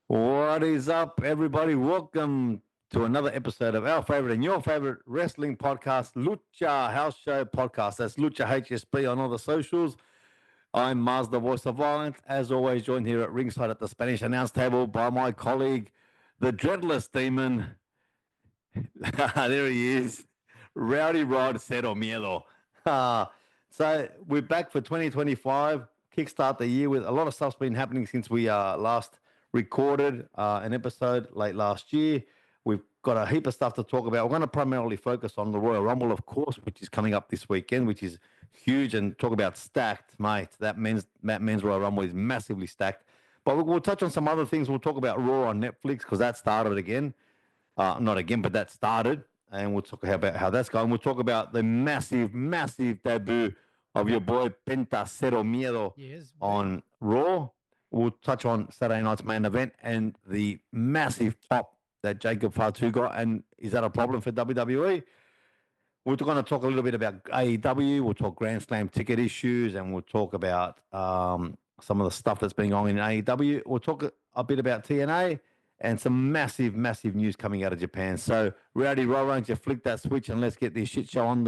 What is up, everybody? Welcome to another episode of our favorite and your favorite wrestling podcast, Lucha House Show Podcast. That's Lucha HSP on all the socials. I'm Mars, the voice of violence. As always, joined here at ringside at the Spanish announce table by my colleague, the dreadless demon. There he is, Rowdy Rod Cero Miedo. So we're back for 2025. Kickstart the year with a lot of stuff's been happening since we last recorded an episode late last year. We've got a heap of stuff to talk about. We're going to primarily focus on the Royal Rumble, of course, which is coming up this weekend, which is huge, and talk about stacked, mate. That men's Royal Rumble is massively stacked. But we'll touch on some other things. We'll talk about Raw on Netflix because that started again. Not again, but that started, and we'll talk about how that's going. We'll talk about the massive, massive debut of your boy Penta Cero Miedo Yes, on Raw. We'll touch on Saturday night's main event and the massive pop that Jacob Fatu got, and is that a problem for WWE? We're going to talk a little bit about AEW. We'll talk Grand Slam ticket issues, and we'll talk about some of the stuff that's been going on in AEW. We'll talk a bit about TNA and some massive, massive news coming out of Japan. So, Rowdy Roll, won't you flick that switch and let's get this shit show on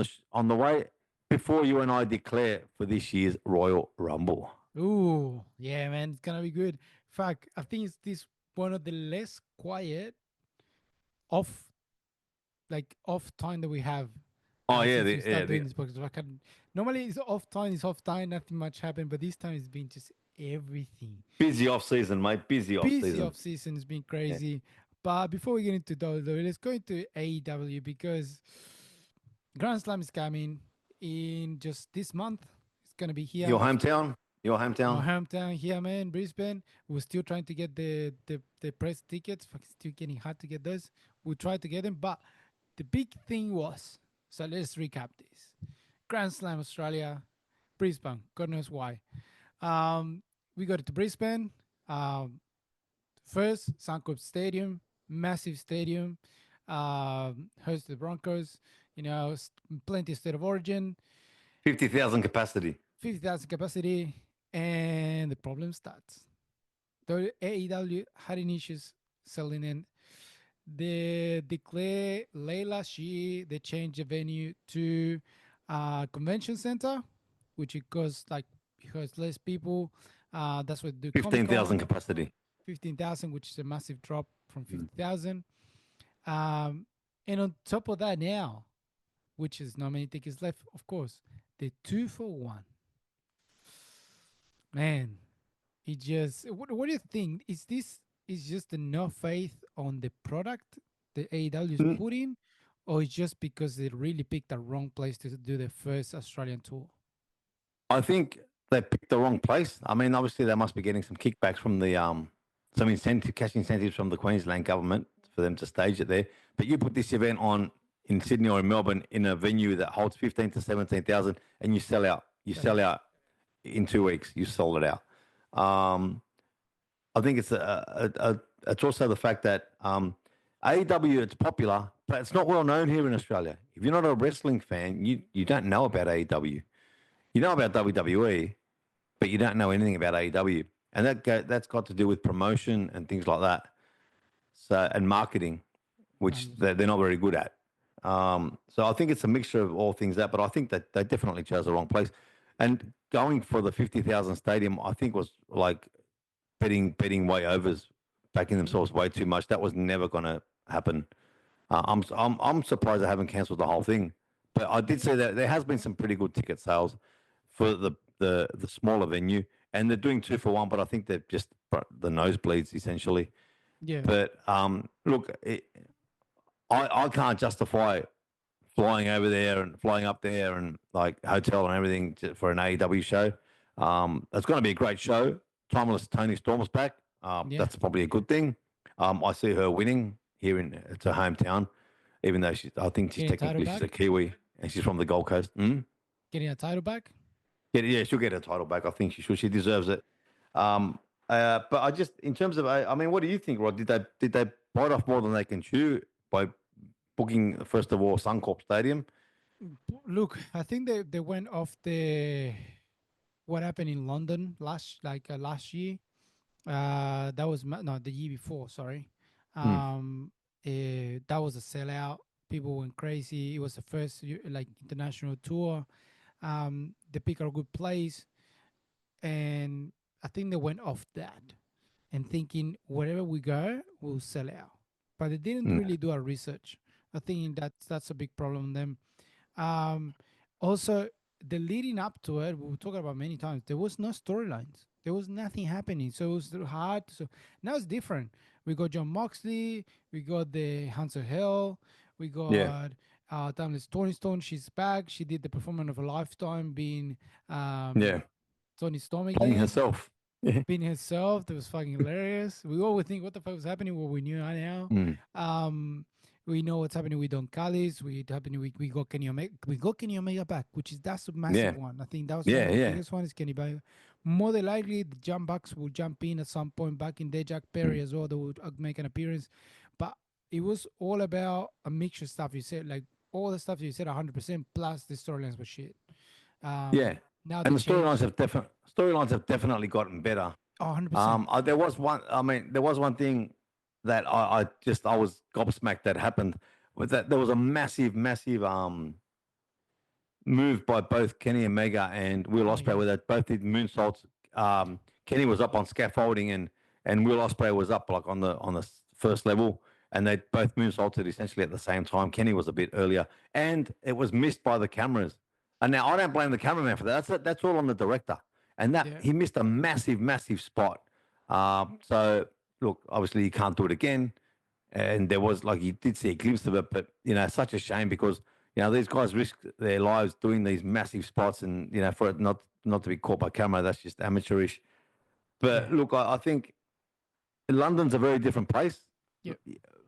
the way before you and I declare for this year's Royal Rumble. Ooh, yeah, man, it's gonna be good. In fact, I think it's this one of the less quiet off off time that we have Oh yeah, since we yeah, start doing this podcast. I can normally it's off time, nothing much happened, but this time it's been just everything. busy off season, mate. Busy off Busy season. off season has been Yeah. crazy. But before we get into WWE, let's go into AEW because Grand Slam is coming in just this month. It's gonna be here. Your hometown. Your My hometown. hometown here, man, Brisbane. We're still trying to get the press tickets. Fucking still getting hard to get those. We tried to get them, but the big thing was, so let's recap this. Grand Slam Australia, Brisbane. God knows why. We got to Brisbane. Um, First, Suncorp Stadium, massive stadium. Host the Broncos. Plenty of state of origin. 50,000 capacity. 50,000 capacity, and the problem starts. The AEW had an issues selling in. They declare late last year they changed the venue to a convention center, which it costs because less people. That's what they do Comic 15,000 Con, capacity. 15,000, which is a massive drop from Mm. 50,000. And on top of that, now, which is not many tickets left, of course, the 2-for-1. Man, it just what do you think? Is this is just enough faith on the product the AEW is Mm, putting, or it's just because they really picked the wrong place to do the first Australian tour? I think they picked the wrong place. I mean, obviously they must be getting some kickbacks from the some incentive cash incentives from the Queensland government for them to stage it there. But you put this event on in Sydney or in Melbourne in a venue that holds 15 to 17,000, and you sell out. You Sell out. sell out in 2 weeks. You sold it out. Um, I think it's also the fact that AEW, it's popular, but it's not well known here in Australia. If you're not a wrestling fan, you don't know about AEW. You know about WWE, but you don't know anything about AEW, and that's got to do with promotion and things like that. So, and marketing, which they're not very good at. So I think it's a mixture of all things that, but I think that they definitely chose the wrong place. And going for the 50,000 stadium, I think was like betting way overs, backing themselves way too much. That was never going to happen. I'm surprised they haven't cancelled the whole thing. But I did say that there has been some pretty good ticket sales for the smaller venue, and they're doing 2-for-1. But I think they're just the nosebleeds essentially. Yeah, But look, I can't justify flying over there and flying up there and like hotel and everything for an AEW show. It's going to be a great show. Timeless Tony Storm's back. yeah. That's probably a good thing. I see her winning here in it's her hometown, even though I think she's Getting a title technically she's a back. Kiwi and she's from the Gold Coast. Mm? Getting a title back. Yeah, she'll get her title back. I think she should. She deserves it. Um, but I just, in terms of, I mean, what do you think, Rod? Did they bite off more than they can chew by booking first of all Suncorp Stadium? Look, I think they went off the what happened in London last year. That was no, the year before. Sorry. Mm. That was a sellout. People went crazy. It was the first like international tour. They pick a good place, and I think they went off that and thinking wherever we go, we'll sell out. But they didn't Mm. really do a research. I think that's a big problem. Then um, also, the leading up to it, we were talking about many times, there was no storylines. There was nothing happening. So it was hard. So now it's different. We got John Moxley, we got the Hansel Hell, we Yeah. got Timeless Tony Stone. She's back. She did the performance of a lifetime being Yeah. Tony Storm Playing again herself. Yeah. being herself. That was fucking hilarious. We always think, what the fuck was happening? Well, we knew now. Mm. Um, we know what's happening with Don Callis. We got Kenny Omega. We got Kenny Omega back, which is that's a massive Yeah. one. I think that was one Yeah. of the Yeah. biggest ones. Kenny Omega. More than likely, the jump backs will jump in at some point back in there. Jack Perry Mm. as well. They would make an appearance, but it was all about a mixture of stuff. You said like all the stuff you said 100% plus the storylines were shit. Yeah. Now they And the changed. storylines have definitely gotten better. Oh, 100%. There was one. I mean, there was one thing that I was gobsmacked that happened was that there was a massive move by both Kenny Omega and Will Oh Ospreay, yeah, where they both did moonsaults. Kenny was up on scaffolding, and Will Ospreay was up like on the first level, and they both moonsaulted essentially at the same time. Kenny was a bit earlier, and it was missed by the cameras. And now I don't blame the cameraman for that. That's all on the director, and that yeah, he missed a massive spot. So look, obviously you can't do it again, and there was like you did see a glimpse of it, but it's such a shame because these guys risk their lives doing these massive spots, and for it not to be caught by camera, that's just amateurish. But yeah, look, I think London's a very different place. yeah.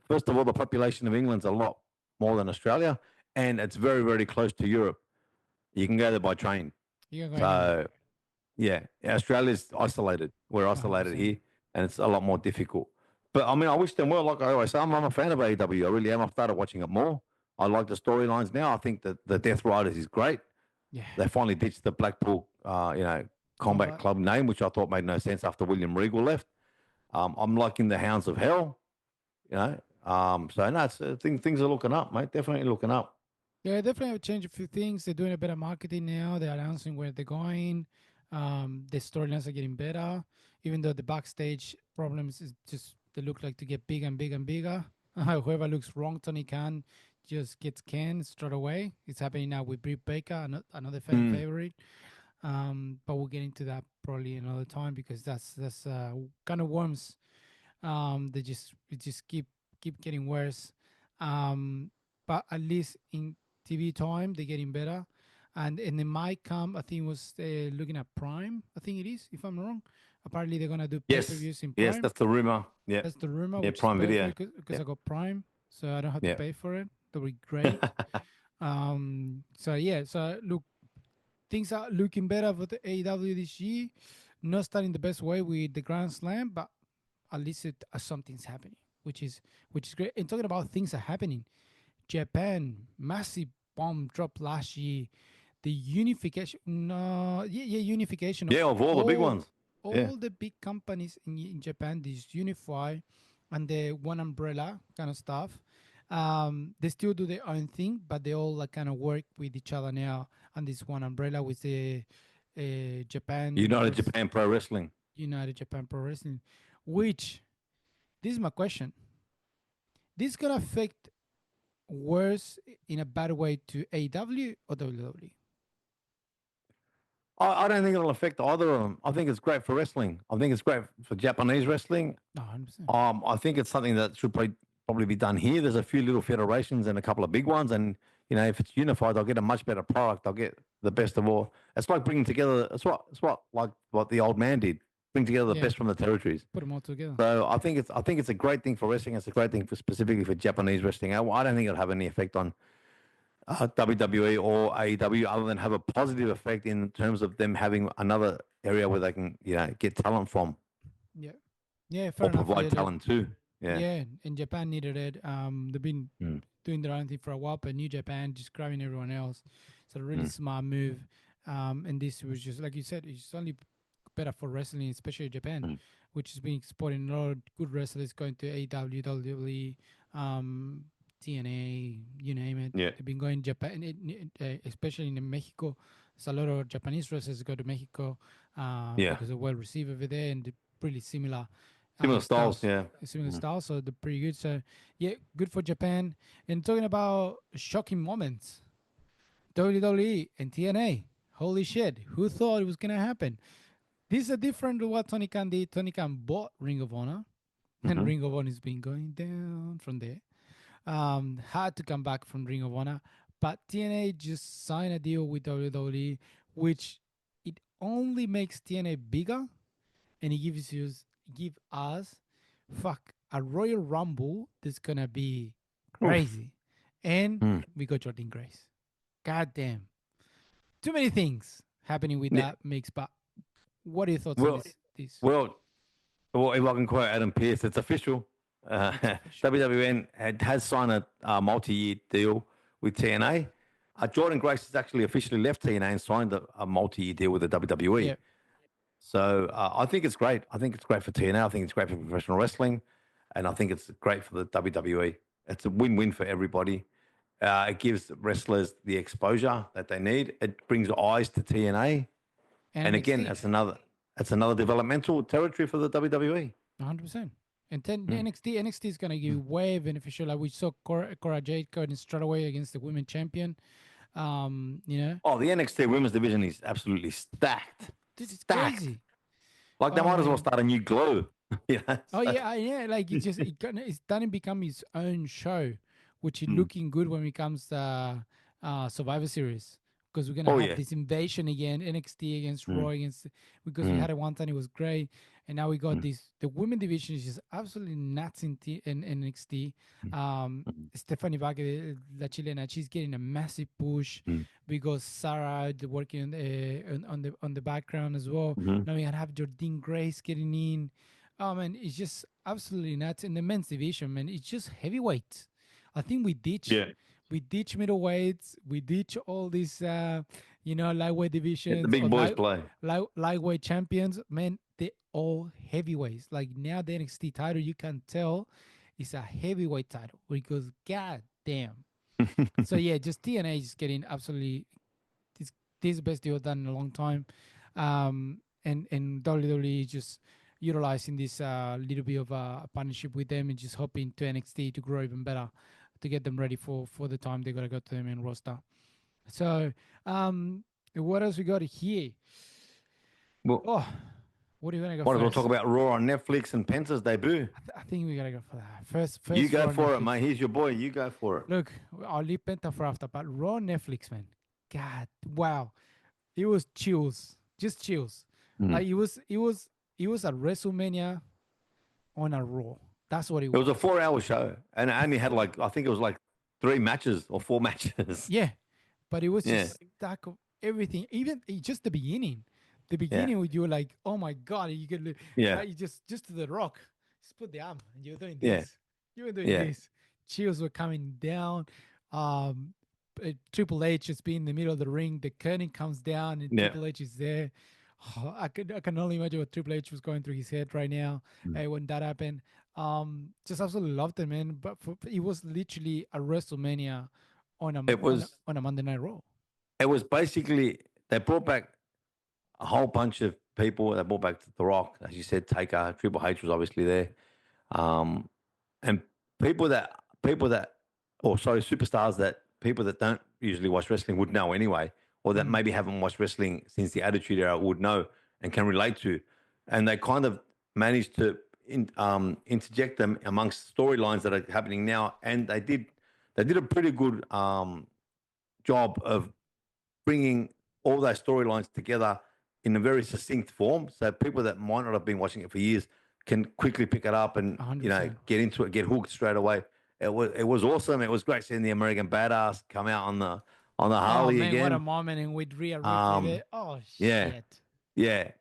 First of all, the population of England's a lot more than Australia, and it's very close to Europe. You can go there by train. You can go anywhere. So yeah, Australia's isolated. We're isolated 100%. here, and it's a lot more difficult. But I mean, I wish them well. Like I always say, I'm a fan of AEW. I really am. I've started watching it more. I like the storylines now. I think that the Death Riders is great. Yeah. They finally ditched the Blackpool, Combat Combat. Club name, which I thought made no sense after William Regal left. I'm liking the Hounds of Hell. You know, so no, things are looking up, mate. Definitely looking up. Yeah, definitely have changed a few things. They're doing a better marketing now. They're announcing where they're going. The storylines are getting better, even though the backstage problems is just they look like to get bigger and bigger and bigger. Whoever looks wrong, Tony Khan just gets canned straight away. It's happening now with Britt Baker, another fan Mm. favorite. But we'll get into that probably another time because that's kind of worms. They just it just keep getting worse. Um, but at least in TV time they're getting better, and they might come. I think it was looking at Prime. I think it is, if I'm not wrong. Apparently they're gonna do pay per Yes, views in yes, Prime. that's the rumor. Yeah, That's the rumor, yeah, which is Prime Video. perfect because Yeah, I got Prime, so I don't have to yeah. pay for it. That'll be great. So yeah, so look, things are looking better for the AEW this year. Not starting the best way with the Grand Slam, but at least something's happening, which is great. And talking about things are happening, Japan massive bomb drop last year. The unification, no, yeah, unification of Yeah, of all the big all ones. Yeah. all the big companies in Japan. This unify under one umbrella kind of stuff. They still do their own thing, but they all like kind of work with each other now on this one umbrella with the Japan United versus Japan Pro Wrestling. United Japan Pro Wrestling, which this is my question. This gonna affect worse in a bad way to AW or WWE? I don't think it'll affect either of them. I think it's great for wrestling. I think it's great for Japanese wrestling. No, 100%. I think it's something that should probably be done here. There's a few little federations and a couple of big ones, and if it's unified, I'll get a much better product. I'll get the best of all. It's like bringing together. It's what like what the old man did. Bring together the Yeah, best from the territories. put them all together. So I think it's a great thing for wrestling. It's a great thing for specifically for Japanese wrestling. I don't think it'll have any effect on WWE or AEW other than have a positive effect in terms of them having another area where they can get talent from Yeah, yeah, fair or enough. provide Yeah, talent too. Yeah. yeah, and Japan needed it. They've been Mm. doing their own thing for a while, but New Japan just grabbing everyone else. It's a really Mm. smart move. And this was just like you said, it's only better for wrestling, especially Japan, Mm. which has been exporting a lot of good wrestlers going to AEW, WWE, um, TNA, you name it. Yeah. They've been going Japan, especially in Mexico. There's a lot of Japanese wrestlers go to Mexico Yeah. because they're well received over there and they're pretty similar Similar styles. styles, Yeah. similar Mm. styles. So they're pretty good. So yeah, good for Japan. And talking about shocking moments, WWE and TNA. Holy shit! Who thought it was gonna happen? This is a different to what Tony Khan did. Tony Khan bought Ring of Honor, and Mm-hmm. Ring of Honor has been going down from there. Had to come back from Ring of Honor, but TNA just signed a deal with WWE, which it only makes TNA bigger, and it give us fuck a Royal Rumble that's gonna be Oof. crazy, and Mm. we got Jordan Grace. God damn, too many things happening with Yeah. that mix. But what are your thoughts on Well, this? This well, well, if I can quote Adam Pearce, it's official. it's official. WWN has signed a multi-year deal with TNA. Jordan Grace has actually officially left TNA and signed a multi-year deal with the WWE. Yeah, So I think it's great. I think it's great for TNA. I think it's great for professional wrestling, and I think it's great for the WWE. It's a win-win for everybody. It gives wrestlers the exposure that they need. It brings eyes to TNA, and and again, NXT. that's another developmental territory for the WWE. 100%. And then Mm. NXT is gonna Mm. give way beneficial. Like we saw Cora Jade going straight away against the women champion. You know, Oh, the NXT women's division is absolutely stacked, this is stacked. crazy. Like they Oh might as well man. start a new glow. Oh So, yeah, yeah. Like it's done and become his own show, which is mm. looking good when it comes to Survivor Series. Because we're gonna Oh have yeah. this invasion again, NXT against Raw Mm. against because we Mm. had it one time, it was great, and now we got Mm. this. The women division is just absolutely nuts in NXT. Mm. Um, Mm. Stephanie Vega, La Chilena, she's getting a massive push Mm. because Sarah working on the background as well. Mhm. Now we gonna have Jordine Grace getting in. Oh man, it's just absolutely nuts. In the men's division, man, it's just heavyweight. I think Yeah. we ditch middleweights, we ditch all these lightweight Yeah, the divisions big or boys play. lightweight champions. Man, they're all heavyweights. Like now the NXT title, you can tell it's a heavyweight title because god damn. So yeah, just TNA is getting absolutely this this is the best deal done in a long time. And WWE is just utilizing this little bit of a partnership with them and just hoping to NXT to grow even better to get them ready for the time they gotta go to the main roster. So what else we got here? Well, Oh, what are you gonna go might as well talk first? about Raw on Netflix and Penta's debut. I think we gotta go for that first. You First go Raw on for it, Netflix. mate. Here's your boy. You go for it. Look, I'll leave Penta for after, but Raw on Netflix, man. God, wow, it was chills, just chills. Mm. Like it was a WrestleMania on a Raw. That's what it It was a was. 4 hour show, and it only had like I think it was like 3 matches or 4 matches. Yeah, but it was Yeah, just stack of everything. Even just the beginning. The yeah, beginning, you were like, "Oh my god!" You could, yeah, you just to the rock. Just put the arm, and you're doing yeah, this. You were doing yeah, this. Chills were coming down. Um, Triple H just being in the middle of the ring. The curtain comes down, and yeah. Triple H is there. Oh, I can only imagine what Triple H was going through his head right now Mm. when that happened. Just absolutely loved it, man. But it was literally a WrestleMania on a It was on a Monday Night Raw. it was basically they brought back a whole bunch of people. They brought back The Rock, as you said. Taker, Triple H was obviously there. Um, and people that people that or sorry superstars that people that don't usually watch wrestling would know anyway, or that Mm, maybe haven't watched wrestling since the Attitude Era would know and can relate to, and they kind of managed to interject them amongst storylines that are happening now, and they did a pretty good job of bringing all those storylines together in a very succinct form, so people that might not have been watching it for years can quickly pick it up and 100%. get into it, get hooked straight away. It was awesome. It was great seeing the American Badass come out on the Oh Harley man, what a again. moment! And with Rhea Ripley Um, there. Oh yeah, shit. yeah.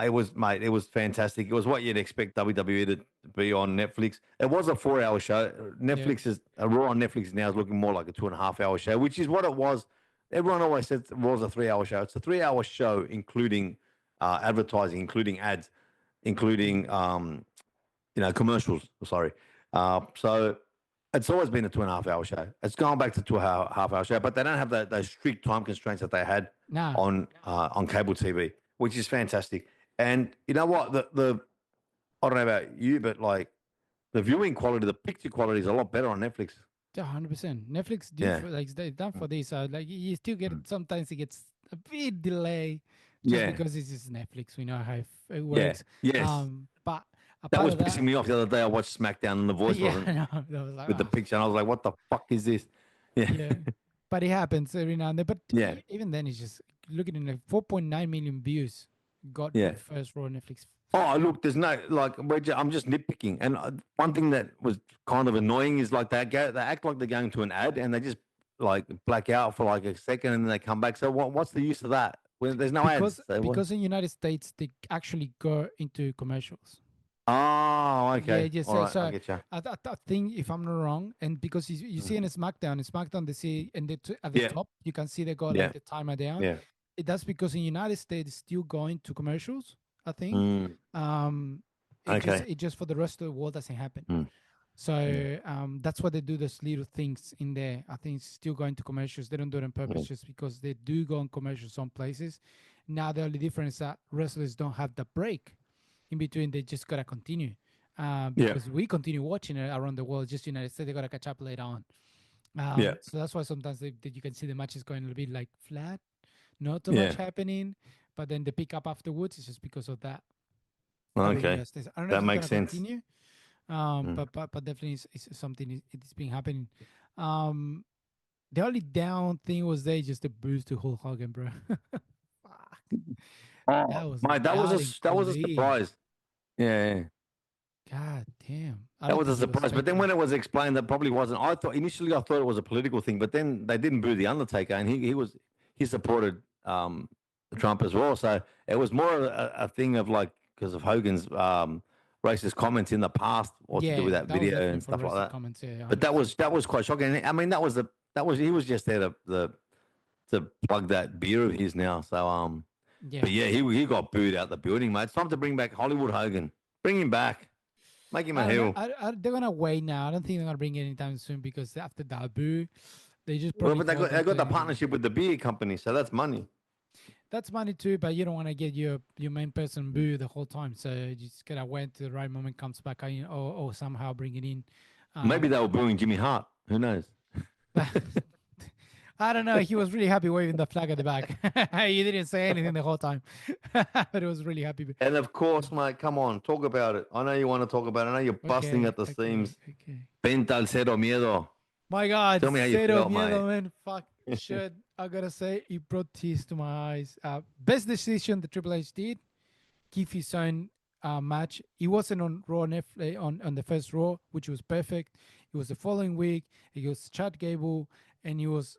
It was, mate. It was fantastic. It was what you'd expect WWE to be on Netflix. It was a 4 hour show. Yeah, Netflix is a Raw on Netflix now is looking more like a 2.5 hour show, which is what it was. Everyone always says Raw's a 3 hour show. It's a 3 hour show, including advertising, including ads, including Mm. commercials. Sorry. So it's always been a 2.5 hour show. It's gone back to half hour show, but they don't have those strict time constraints that they had Nah, on cable TV, which is fantastic. And you know what? The I don't know about you, but like the viewing quality, the picture quality is a lot better on Netflix. yeah, 100%. Netflix do Yeah. for like they done for this. Like you still get it. Mm. Sometimes it gets a bit delay, just Yeah. because this is Netflix. We know how it Yeah. works. Yes. But a That part was of that, pissing me off the other day. I watched SmackDown and the voice yeah, wasn't I know. That was like, with the oh, picture, and I was like, "What the fuck is this?" Yeah. yeah. But it happens every now and then. But Yeah. even then, it's just looking at like 4.9 million views got the Yeah. first Raw Netflix. Oh, look, there's no like. I'm just nitpicking, and one thing that was kind of annoying is like they act like they're going to an ad, and they just like black out for like a second, and then they come back. So what's the use of that when there's no because ads? So what? because in United States they actually go into commercials. Oh, Yeah, okay, yeah. all So, right, I so get you. I think if I'm not wrong, and because you see in SmackDown they see and at the Yeah, top you can see they go yeah, like the timer down. yeah. That's because in United States it's still going to commercials. I think. Mm, Um, okay. it just for the rest of the world doesn't happen. Mm, mm, So that's why they do those little things in there. I think it's still going to commercials. They don't do it on purpose mm. just because they do go on commercials some places. Now the only difference is that wrestlers don't have the break in between. They just gotta continue Yeah, because we continue watching it around the world. Just United States, they gotta catch up later on. yeah, So that's why sometimes you can see the matches going a little bit like flat, not too much yeah. happening, but then the pick up afterwards is just because of that over in the Okay, US States. I don't know if that it's makes gonna sense. continue, Mm. but definitely it's something it's been happening. Um, the only down thing was they just the boost to Hulk Hogan, bro. Fuck, that Oh, was mate, loud and that was a clear. surprise. Yeah, yeah. God damn, I That don't was a think he was surprise. But then faking. when it was explained, that probably wasn't. I thought it was a political thing, but then they didn't boo the Undertaker, and he supported Trump as well. So it was more a thing of like because of Hogan's racist comments in the past, or to do with Yeah, that that was video definitely and for stuff like racist that. comments. Yeah, But 100%. that was quite shocking. I mean, that was he was just there to plug that beer of his now. So Yeah. but yeah, he got booed out the building, mate. It's time to bring back Hollywood Hogan. Bring him back. Make him a I don't know. heel. They're gonna wait now. I don't think they're gonna bring it anytime soon because after Dabu, they just Well, probably but told them they to got the anything. partnership with the beer company, so that's money. That's money too, but you don't want to get your main person boo the whole time. So you just gotta wait till the right moment comes back, or somehow bring it in. Maybe Um, they were booing Jimmy Hart. Who knows? I don't know. He was really happy waving the flag at the back. He didn't say anything the whole time, but he was really happy. And of course, mate, come on, talk about it. I know you want to talk about it. I know you're busting Okay, at the okay, seams. okay. Penta al cero miedo. My God, Tell me how you cero felt, mate. miedo, man. Fuck shit. I gotta say, it brought tears to my eyes. Best decision the Triple H did. Keep his own match. He wasn't on on the first Raw, which was perfect. It was the following week. It was Chad Gable, and he was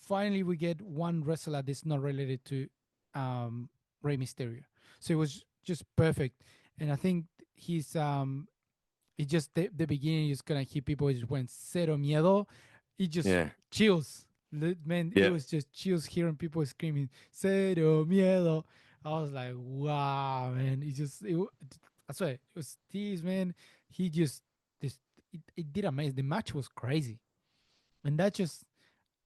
finally we get one wrestler that's not related to um, Rey Mysterio. So it was just perfect, and I think it just the beginning is gonna hit people. It just went cero miedo. It just Yeah, chills. Man, it yeah, was just chills hearing people screaming cero miedo. I was like, wow, man. I swear, it was tease, man. He just this it did amazing. The match was crazy, and that's just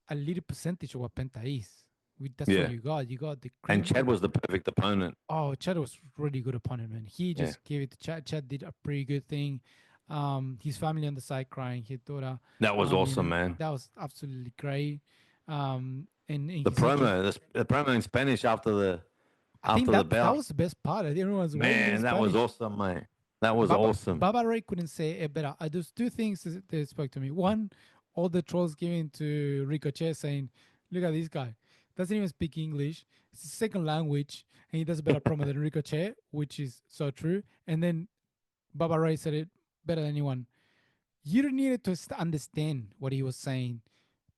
a little percentage of what Penta is. That's what yeah. you got. You got the And cream. Chad was the perfect opponent. Oh, Chad was really good opponent, man. He Yeah, just gave it to Chad. Chad did a pretty good thing. His family on the side crying, his daughter. that was awesome, You know, man. that was absolutely great. And The he said just, promo, the promo in Spanish I think after the that bout, was the best part. Everyone's waiting in man, that was Spanish. awesome, mate. That was Baba awesome. Baba Ray couldn't say it better. There's two things that spoke to me. One, all the trolls giving to Ricochet saying, "Look at this guy, doesn't even speak English. It's a second language, and he does a better promo than Ricochet," which is so true. And then Baba Ray said it better than anyone. You don't need to understand what he was saying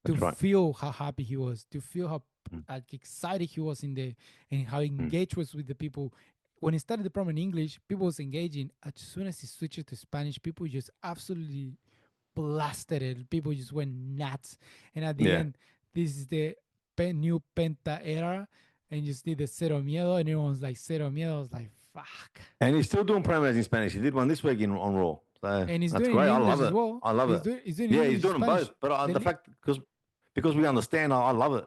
to That's right. feel how happy he was, to feel how Mm, like excited he was in the and how mm. engaged was with the people. When he started the program in English, people was engaging. As soon as he switched it to Spanish, people just absolutely blasted it. People just went nuts. And at the Yeah, end, this is the new Penta era. and you just did the Cero Miedo, and everyone's like Cero Miedo. I was like, fuck. And he's still doing promos in Spanish. He did one this week on Raw. So And he's that's doing it in great. I English love as it. well. I love it. He's doing Yeah, he's English, doing them both. Spanish. But the The fact, because we understand, I love it.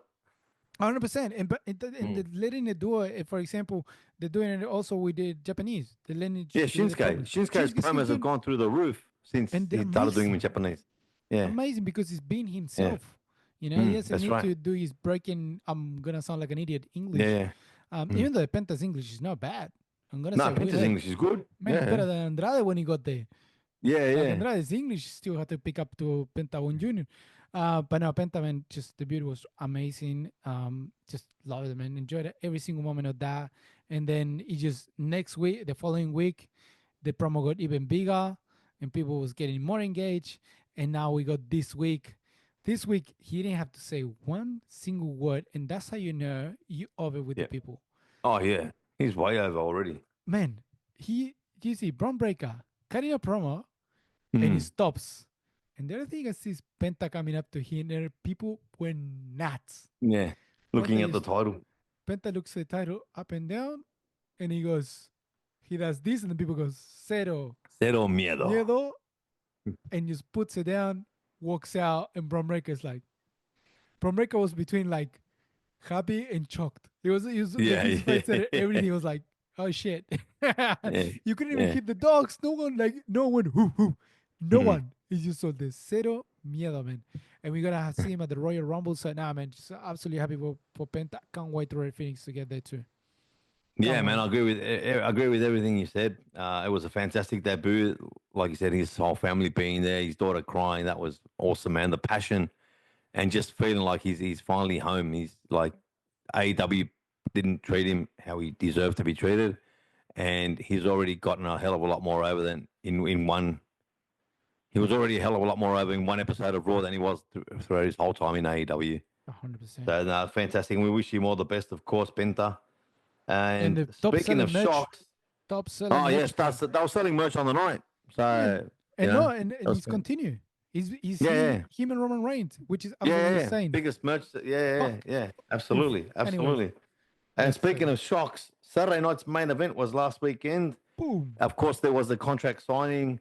100%. And but and Mm. the letting it do it, for example, they're doing it also with the Japanese. They're letting it Yeah, just do the Shinsuke. promo. Shinsuke's Shinsuke still promos have doing, gone through the roof since and they're he started doing them in amazing. Japanese. Yeah, Amazing because he's being yeah. himself. You know, he doesn't That's need right. to do his breaking. I'm gonna sound like an idiot Yeah, English. yeah. Mm. Even though Penta's English is not bad, I'm gonna No, say with Penta's it. English is good. Man, it's Yeah, better than Andrade when he got there. yeah, Like yeah. Andrade's English still had to pick up to Penta One Junior. But no, Penta man, just the beauty was amazing. Just loved it, man. Enjoyed it, every single moment of that. And then it just next week, the following week, the promo got even bigger, and people was getting more engaged. And now we got this week. This week he didn't have to say one single word, and that's how you know you over with the Yeah. people. Oh, yeah. He's way over already. Man, you see Braun Breaker cutting a promo and he Mm. stops. And the other thing I see is Penta coming up to him, and people went nuts. Yeah. Looking Penta at the just title. Penta looks at the title up and down, and he goes, he does this, and the people goes Cero Cero miedo. Miedo, and just puts it down, walks out, and Bron Breakker's like, Bron Breakker was between like happy and shocked. He was Yeah, his face said it, yeah. everything was like, oh shit. Yeah. You couldn't even Yeah. hit the dogs. No one like no one who. No Mm. one. He just saw the Cero Miedo, man. And we're gonna see him at the Royal Rumble. So now, man, just absolutely happy for Penta. Can't wait to Red Phoenix to get there too. Yeah, Can't man, wait. I agree with everything you said. It was a fantastic debut. Like you said, his whole family being there, his daughter crying, that was awesome, man. The passion and just feeling like he's finally home. He's like AEW didn't treat him how he deserved to be treated, and he's already gotten a hell of a lot more over than in one. He was already a hell of a lot more over in one episode of Raw than he was throughout his whole time in AEW. 100%. So no, fantastic. And we wish him all the best, of course, Penta. And And the top speaking selling of merch, shocks, top selling oh merch yes, too. they were selling merch on the night. Man, So and no, and that's he's continue. He's yeah, him yeah, him and Roman Reigns, which is yeah, absolutely yeah. insane. Biggest merch. Yeah, yeah, Fuck. yeah. Oof. Absolutely, Anyways, absolutely. And that's so speaking good. of shocks, Saturday night's main event was last weekend. Boom. Of course, there was the contract signing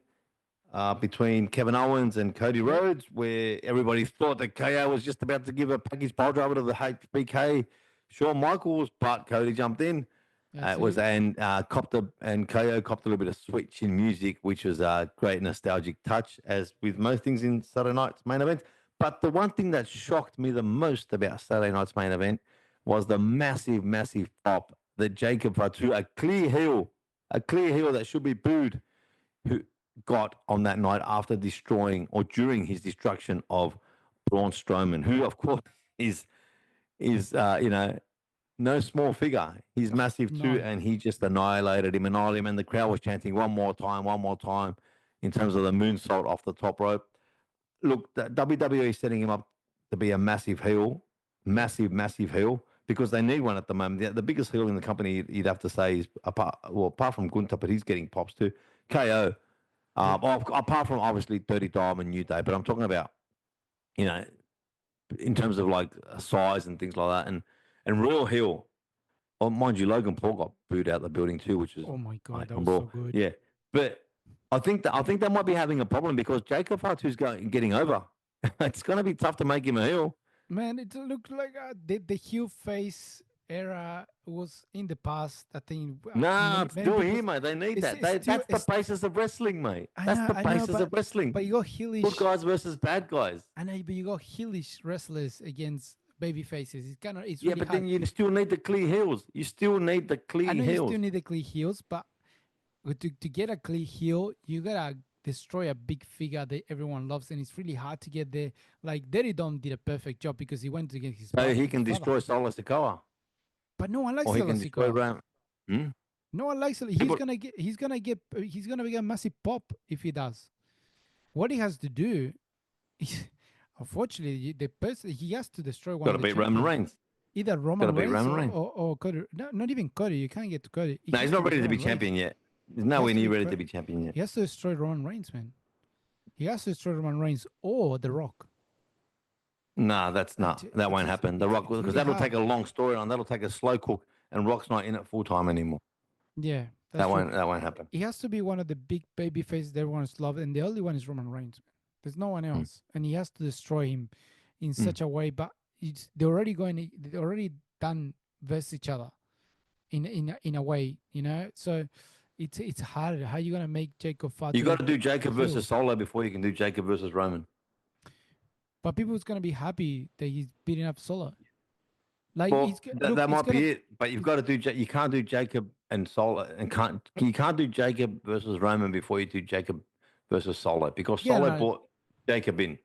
between Kevin Owens and Cody Yep. Rhodes, where everybody thought that KO was just about to give a package pile driver to the HBK Shawn Michaels, but Cody jumped in. That's It was it. and copped a, and KO copped a little bit of switch in music, which was a great nostalgic touch, as with most things in Saturday night's main event. But the one thing that shocked me the most about Saturday night's main event was the massive, massive pop that Jacob Fatu, a clear heel that should be booed, who got on that night after destroying or during his destruction of Braun Strowman, who of course is is no small figure. He's massive too, No. and he just annihilated him, and the crowd was chanting one more time, in terms of the moonsault off the top rope. Look, the WWE is setting him up to be a massive heel, massive heel, because they need one at the moment. The biggest heel in the company, you'd have to say, is apart from Gunter, but he's getting pops too. KO. Yep. Apart from obviously Dirty Dom and New Day, but I'm talking about you know in terms of like size and things like that, and Royal Hill. Oh, mind you, Logan Paul got booed out the building too, which is Oh my god, like that on was Raw. so good. Yeah, but I think they might be having a problem because Jacob Fatu's getting over. It's going to be tough to make him a heel. Man, it looked like the heel face era was in the past. I think Nah, many it's many still people. here, mate. They need that. It's still That's the basis of wrestling, mate. That's the I know, basis of wrestling. but you got Good heelish. guys versus bad guys. I know, but you got heelish wrestlers against baby faces. It's Yeah, really but hard. then you still need the clear heels. You still need the I know clear you still heels. need the clean heels, but to get a clean heel, you gotta destroy a big figure that everyone loves, and it's really hard to get there. Like Daddy Dom did a perfect job because he went against So he his can father. destroy Solo Sikoa, But no one likes or he can destroy Sikoa. Ram. Hmm? No one likes it. People, He's gonna get a massive pop if he does. What he has to do, is, unfortunately, the person he has to destroy one got of to the beat Roman champions, Reigns. either Got to Roman beat Reigns Roman Reigns. or Cody. No, not even Cody. You can't get to Cody. It No, he's has to not be ready to be Roman Reigns. champion yet. He's He has nowhere to near be. ready to be champion yet. He has to destroy Roman Reigns, man. He has to destroy Roman Reigns or The Rock. Nah, that's not. That won't happen. The Rock, It's because really that'll hard. take a long storyline. That'll take a slow cook, and Rock's not in it full time anymore. Yeah, that's That true. won't. That won't happen. He has to be one of the big baby faces that everyone's loved, and the only one is Roman Reigns. Man. There's no one Mm, else, and he has to destroy him in mm. such a way. But they're already going. They already done versus each other in a way, you know. So it's hard. How you gonna make Jacob You got Fatu to do Jacob versus heel? Solo before you can do Jacob versus Roman. But people's gonna be happy that he's beating up Solo. Like Well, look, that it's might gonna. be it. But you've It's, got to do. You can't do Jacob and Solo, and can't you can't do Jacob versus Roman before you do Jacob versus Solo because yeah, Solo no, brought Jacob in.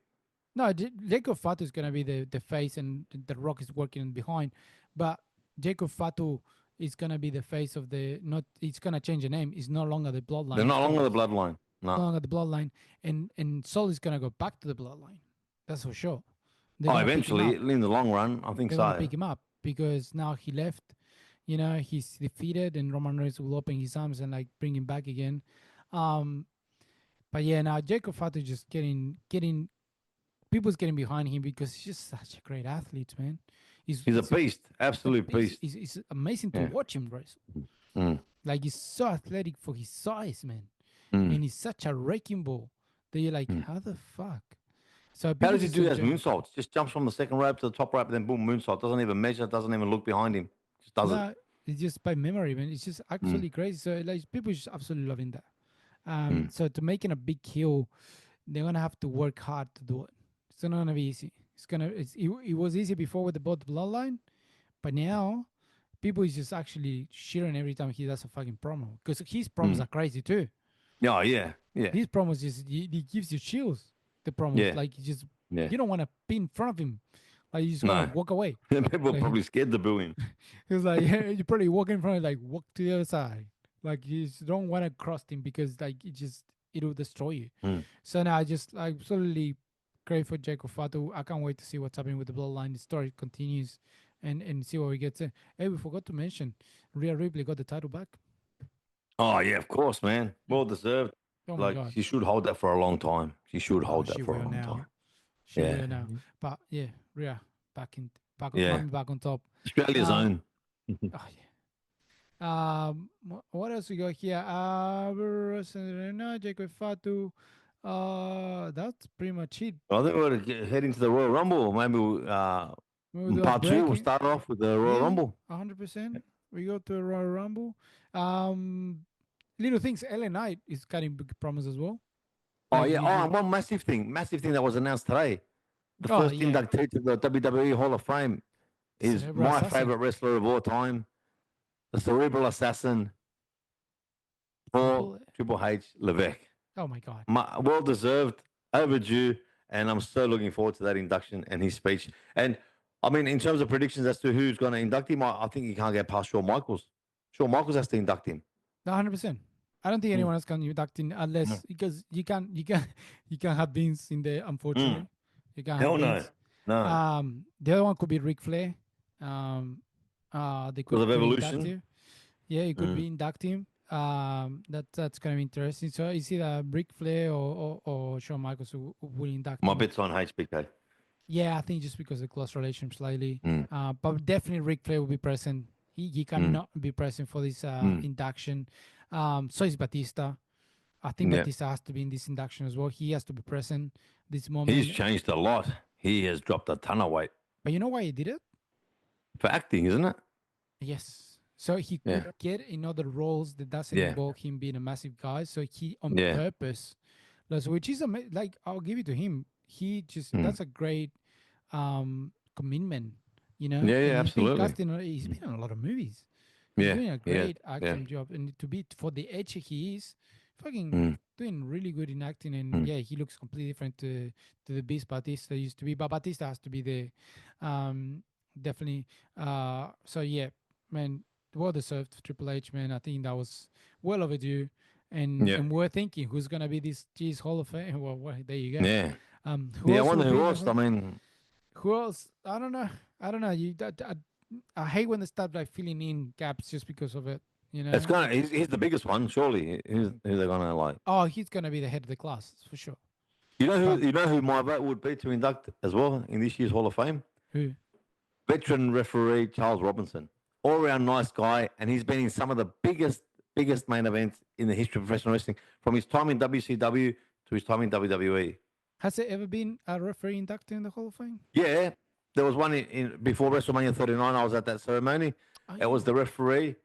no. Jacob Fatu is gonna be the face, and the Rock is working behind. But Jacob Fatu is gonna be the face of the not. It's gonna change the name. It's no longer the They're Bloodline. not longer the bloodline. No No. longer the Bloodline, and Sol is gonna go back to the Bloodline. That's for sure. They're Oh, gonna pick him eventually, up. in the long run, I think They're gonna so. pick him up because now he left. You know, he's defeated, and Roman Reigns will open his arms and like bring him back again. Um, but yeah, now Jacob Fatu just getting people's getting behind him because he's just such a great athlete, man. He's a He's beast, a absolute beast. beast. It's amazing to Yeah. watch him race. Mm, Like he's so athletic for his size, man, mm, and he's such a wrecking ball that you're like, mm. how the fuck? So How people does he just do those enjoy. moonsaults? Just jumps from the second rope to the top rope, then boom, moonsault. Doesn't even measure. Doesn't even look behind him. Just does it. No, it's just by memory, man. It's just Mm, actually crazy. So like people just absolutely loving that. mm, So to making a big kill, they're gonna have to work hard to do it. It's not gonna be easy. It was easy before with the both bloodline, but now people is just actually cheering every time he does a fucking promo because his promos mm. are crazy too. Oh yeah, yeah, His promos just he gives you chills. The promos yeah, like you just yeah. you don't want to be in front of him. Like you just want to No, walk away. people are Like probably scared to boo him. he was like, yeah, you probably walk in front of like walk to the other side. Like you just don't want to cross him because like it'll destroy you. Mm. So now I absolutely great for Jacob Fatu. I can't wait to see what's happening with the bloodline. The story continues and see what we get to. Hey, we forgot to mention Rhea Ripley got the title back. Oh yeah, of course, man. Mm. Well deserved. Oh my Like god. she should hold that for a long time. She should Oh, hold that she for a will long now. time. She Yeah, will now. But yeah, Rhea yeah. coming back on top. Australia's Uh own. oh yeah. What else we got here? Jacob Fatu. That's pretty much it. I think we're heading to the Royal Rumble. Maybe We'll do a part two. break. We'll start off with the Royal Yeah, Rumble. 100%. We go to a Royal Rumble. Um, Little things. LA Knight is cutting big promos as well. Oh Like yeah. he's Oh, and one massive thing that was announced today. The oh first yeah, inductee to the WWE Hall of Fame is Cerebral my Assassin. favorite wrestler of all time, the Cerebral Assassin, Paul Triple. Triple H Levesque. Oh my god. Well deserved, overdue, and I'm so looking forward to that induction and his speech. And I mean, in terms of predictions as to who's going to induct him, I think he can't get past Shawn Michaels. Shawn Michaels has to induct him. 100%. I don't think Mm, anyone else can induct in mm, unless because you can have Vince in there. mm. Unfortunately, you can have Hell no, Vince. no. The other one could be Ric Flair. They Because could of induct evolution. him. Yeah, it could Mm. be induct him. That's kind of interesting. So is it Ric Flair or Shawn Michaels who will induct My him? bit's on HBK. Yeah, I think just because of close relationship slightly. Mm, But definitely Ric Flair will be present. He mm, cannot be present for this mm. induction. So is Batista. I think Yeah, Batista has to be in this induction as well. He has to be present this he's moment. changed a lot. He has dropped a ton of weight But you know why he did it? for acting, isn't it? Yes. So he Yeah, could get in other roles that doesn't yeah, involve him being a massive guy. So he on yeah. purpose, which is like I'll give it to him. He just Mm. that's a great commitment, Yeah, And yeah, he's been absolutely. casting. He's Mm. been in a lot of movies. He's Yeah, doing a yeah, great yeah. acting job, and to be for the age he is, fucking Mm, doing really good in acting. And mm. yeah, he looks completely different to the Beast Batista used to be. But Batista has to be the definitely. So yeah, man, well deserved for Triple H, man. I think that was well overdue. Yeah, And we're thinking who's gonna be this G's Hall of Fame. Well, there you go. yeah. Who Yeah, I else will wonder be who in the else. I Hall? mean, Who else? I don't know. I don't know. I hate when they start like filling in gaps just because of it. it's gonna. Like He's the biggest one, surely. Who's they gonna like? oh, he's gonna be the head of the class for sure. But You know who my vote would be to induct as well in this year's Hall of Fame? who? Veteran referee Charles Robinson, all around nice guy, and he's been in some of the biggest main events in the history of professional wrestling, from his time in WCW to his time in WWE. Has there ever been a referee inducted in the Hall of Fame? Yeah, there was one before WrestleMania 39. I was at that ceremony. Oh It was yeah. the referee,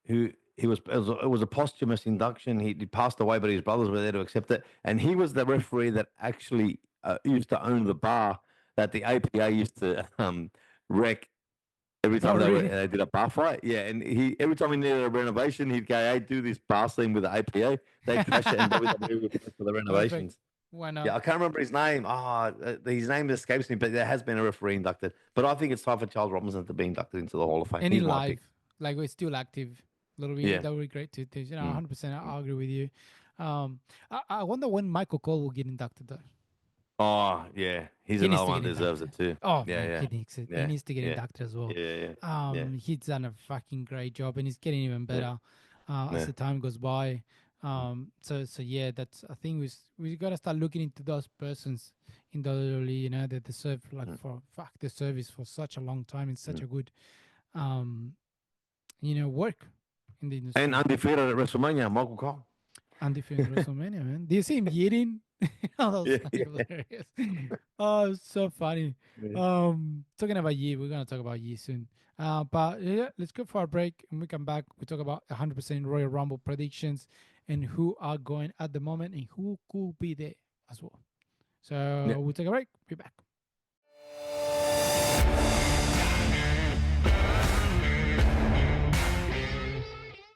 who it was a posthumous induction. He passed away, but his brothers were there to accept it, and he was the referee that actually used to own the bar that the APA used to wreck every Oh time really? they did a bar fight. Yeah, and he every time he needed a renovation, he'd go, "Hey, do this bar scene with the APA." They'd trash it, and WWE would pay for the Perfect. renovations. Why not? Yeah, I can't remember his name. His name escapes me, but there has been a referee inducted. But I think it's time for Charles Robinson to be inducted into the Hall of Fame. Any He's my live, pick. like we're still active. Yeah. That would be great to 100. Mm, Percent mm. I agree with you. I wonder when Michael Cole will get inducted though. Oh, yeah. He's He needs another to one get that deserves inducted. it too. Oh Yeah, man, yeah, he yeah, needs to get yeah, inducted as well. yeah, yeah, yeah, He's done a fucking great job, and he's getting even yeah, better as yeah. the time goes by. So yeah, that's I think we gotta start looking into those persons in the early, that they serve like Mm, for fuck the service for such a long time in such mm. a good um work in the And industry. undefeated at WrestleMania, Michael Cole. And defeating WrestleMania, man. Do you see him eating? Oh, that was Yeah, fucking yeah, hilarious. Oh, it's so funny. yeah. Talking about Yi, we're gonna talk about Yi soon. But yeah, let's go for a break. And we come back, we talk about 100% Royal Rumble predictions and who are going at the moment and who could be there as well. Yeah. So we'll take a break. Be back.